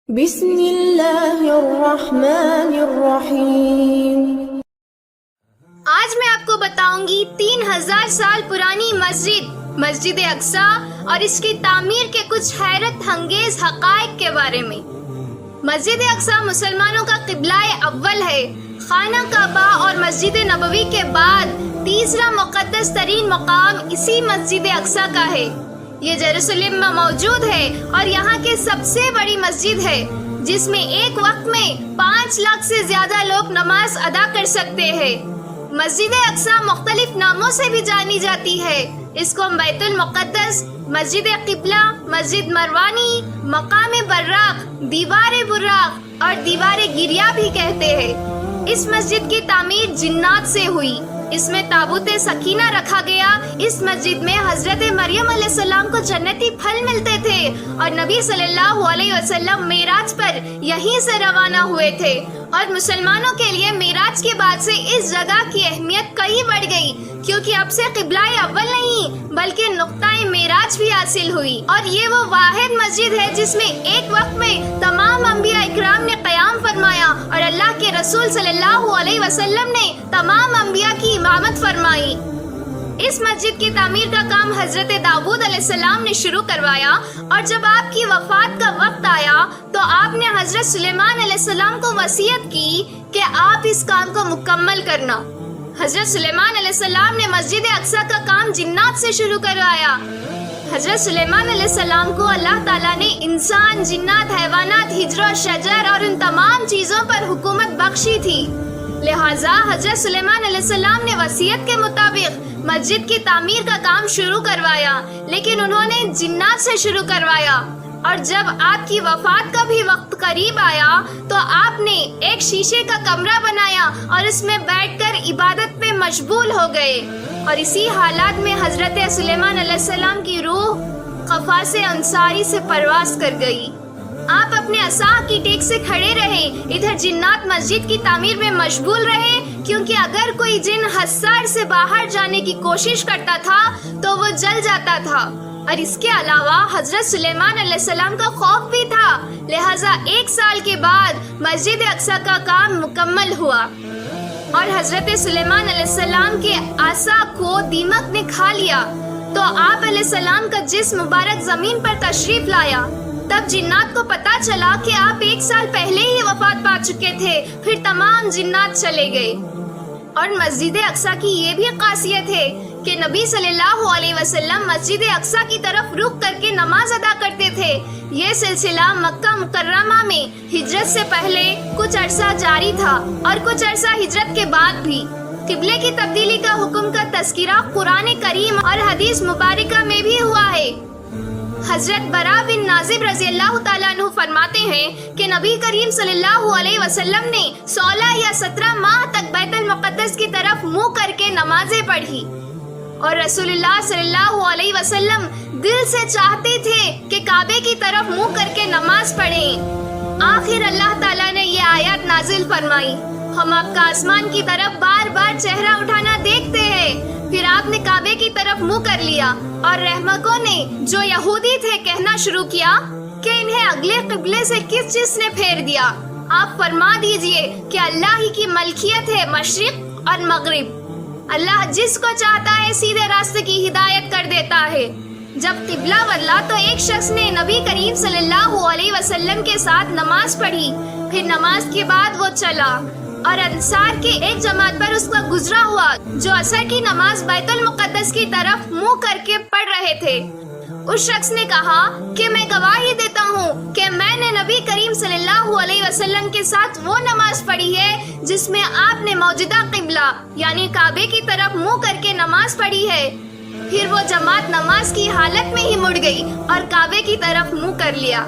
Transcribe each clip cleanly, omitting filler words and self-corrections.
بسم اللہ الرحمن الرحیم۔ آج میں آپ کو بتاؤں گی 3000 سال پرانی مسجد اقصیٰ اور اس کی تعمیر کے کچھ حیرت انگیز حقائق کے بارے میں۔ مسجد اقصیٰ مسلمانوں کا قبلہ اول ہے۔ خانہ کعبہ اور مسجد نبوی کے بعد تیسرا مقدس ترین مقام اسی مسجد اقصیٰ کا ہے۔ یہ یروشلم میں موجود ہے اور یہاں کی سب سے بڑی مسجد ہے، جس میں ایک وقت میں 5 لاکھ سے زیادہ لوگ نماز ادا کر سکتے ہیں۔ مسجد اقصیٰ مختلف ناموں سے بھی جانی جاتی ہے۔ اس کو بیت المقدس، مسجد قبلہ، مسجد مروانی، مقام براق، دیوار براق اور دیوار گریہ بھی کہتے ہیں۔ اس مسجد کی تعمیر جنات سے ہوئی۔ اس میں تابوت سکینہ رکھا گیا۔ اس مسجد میں حضرت مریم علیہ السلام کو جنتی پھل ملتے تھے اور نبی صلی اللہ علیہ وسلم معراج پر یہیں سے روانہ ہوئے تھے، اور مسلمانوں کے لیے معراج کے بعد سے اس جگہ کی اہمیت کئی بڑھ گئی، کیونکہ اب سے قبلہ اول نہیں بلکہ نقطۂ معراج بھی حاصل ہوئی۔ اور یہ وہ واحد مسجد ہے جس میں ایک وقت میں تمام انبیاء اکرام نے قیام فرمایا اور اللہ کے رسول صلی اللہ علیہ وسلم نے تمام انبیاء کی امامت فرمائی۔ اس مسجد کی تعمیر کا کام حضرت داؤد علیہ السلام نے شروع کروایا، اور جب آپ کی وفات کا وقت آیا تو آپ نے حضرت سلیمان علیہ السلام کو وصیت کی کہ آپ اس کام کو مکمل کرنا۔ حضرت سلیمان علیہ السلام نے مسجد اقصیٰ کا کام جنات سے شروع کروایا۔ حضرت سلیمان علیہ السلام کو اللہ تعالیٰ نے انسان، جنات، حیوانات، حجر و شجر اور ان تمام چیزوں پر حکومت بخشی تھی، لہٰذا حضرت سلیمان علیہ السلام نے وصیت کے مطابق مسجد کی تعمیر کا کام شروع کروایا، لیکن انہوں نے جنات سے شروع کروایا۔ اور جب آپ کی وفات کا بھی وقت قریب آیا تو آپ نے ایک شیشے کا کمرہ بنایا اور اس میں بیٹھ کر عبادت میں مشغول ہو گئے، اور اسی حالات میں حضرت سلیمان علیہ السلام کی روح قفاص انصاری سے پرواز کر گئی۔ آپ اپنے عصا کی ٹیک سے کھڑے رہے، ادھر جنات مسجد کی تعمیر میں مشغول رہے، کیونکہ اگر کوئی جن حصار سے باہر جانے کی کوشش کرتا تھا تو وہ جل جاتا تھا، اور اس کے علاوہ حضرت سلیمان علیہ السلام کا خوف بھی تھا، لہٰذا 1 سال کے بعد مسجد اقصیٰ کا کام مکمل ہوا، اور حضرت سلیمان علیہ السلام کے عصا کو دیمک نے کھا لیا تو آپ علیہ السلام کا جسم مبارک زمین پر تشریف لایا۔ تب جنات کو پتا چلا کہ آپ 1 سال پہلے ہی وفات پا چکے تھے، پھر تمام جنات چلے گئے۔ اور مسجد اقصیٰ کی یہ بھی خاصیت ہے کہ نبی صلی اللہ علیہ وسلم مسجد اقصیٰ کی طرف رخ کر کے نماز ادا کرتے تھے۔ یہ سلسلہ مکہ مکرمہ میں ہجرت سے پہلے کچھ عرصہ جاری تھا اور کچھ عرصہ ہجرت کے بعد بھی۔ قبلے کی تبدیلی کا حکم کا تذکرہ قرآن کریم اور حدیث مبارکہ میں بھی ہوا ہے۔ حضرت براء بن نازب رضی اللہ تعالیٰ عنہ فرماتے ہیں کہ نبی کریم صلی اللہ علیہ وسلم نے 16 یا 17 ماہ تک بیت المقدس کی طرف منہ کر کے نمازیں پڑھی، اور رسول اللہ صلی اللہ علیہ وسلم دل سے چاہتے تھے کہ کعبے کی طرف منہ کر کے نماز پڑھیں۔ آخر اللہ تعالیٰ نے یہ آیات نازل فرمائی، ہم آپ کا آسمان کی طرف بار بار چہرہ اٹھانا دیکھتے ہیں۔ پھر آپ نے کعبے کی طرف منہ کر لیا، اور رحمقوں نے جو یہودی تھے کہنا شروع کیا کہ انہیں اگلے قبلے سے کس نے پھیر دیا۔ آپ فرما دیجئے کہ اللہ ہی کی ملکیت ہے مشرق اور مغرب، اللہ جس کو چاہتا ہے سیدھے راستے کی ہدایت کر دیتا ہے۔ جب قبلہ بدلا تو ایک شخص نے نبی کریم صلی اللہ علیہ وسلم کے ساتھ نماز پڑھی، پھر نماز کے بعد وہ چلا اور انصار کے ایک جماعت پر اس کا گزرا ہوا جو عصر کی نماز بیت المقدس کی طرف منہ کر کے پڑھ رہے تھے۔ اس شخص نے کہا کہ میں گواہی دیتا ہوں کہ میں نے نبی کریم صلی اللہ علیہ وسلم کے ساتھ وہ نماز پڑھی ہے جس میں آپ نے موجودہ قبلہ یعنی کعبے کی طرف منہ کر کے نماز پڑھی ہے۔ پھر وہ جماعت نماز کی حالت میں ہی مڑ گئی اور کعبے کی طرف منہ کر لیا۔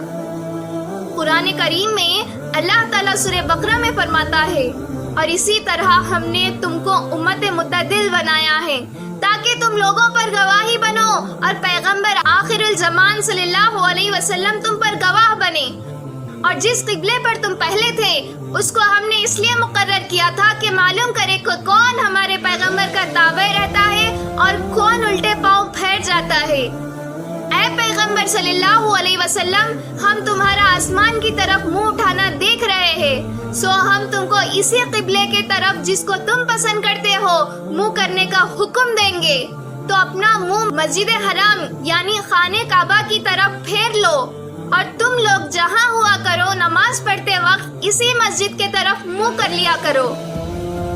قرآن کریم میں اللہ تعالیٰ سورہ بقرہ میں فرماتا ہے، اور اسی طرح ہم نے تم کو امت متعدل بنایا ہے تاکہ تم لوگوں پر گواہی بنو، اور پیغمبر آخر الزمان صلی اللہ علیہ وسلم تم پر گواہ بنے۔ اور جس قبلے پر تم پہلے تھے اس کو ہم نے اس لیے مقرر کیا تھا کہ معلوم کرے کہ کون ہمارے پیغمبر کا تابع رہتا ہے اور کون الٹے پاؤں پھیر جاتا ہے۔ اے پیغمبر صلی اللہ علیہ وسلم ہم تمہارا آسمان کی طرف منہ اٹھانا دیکھ رہے ہیں، سو ہم تم کو اسی قبلے کے طرف جس کو تم پسند کرتے ہو منہ کرنے کا حکم دیں گے، تو اپنا منہ مسجد حرام یعنی خانہ کعبہ کی طرف پھیر لو، اور تم لوگ جہاں ہوا کرو نماز پڑھتے وقت اسی مسجد کے طرف منہ کر لیا کرو۔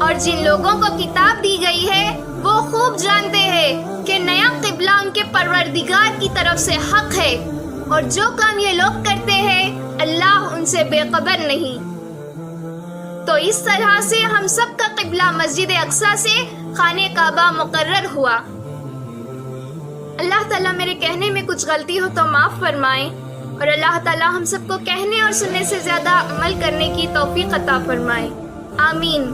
اور جن لوگوں کو کتاب دی گئی ہے وہ خوب جانتے ہیں کہ نیا قبلہ ان کے پروردگار کی طرف سے حق ہے، اور جو کام یہ لوگ کرتے ہیں اللہ ان سے بے خبر نہیں۔ تو اس طرح سے ہم سب کا قبلہ مسجد اقصی سے خانہ کعبہ مقرر ہوا۔ اللہ تعالیٰ میرے کہنے میں کچھ غلطی ہو تو معاف فرمائیں، اور اللہ تعالیٰ ہم سب کو کہنے اور سننے سے زیادہ عمل کرنے کی توفیق عطا فرمائے، آمین۔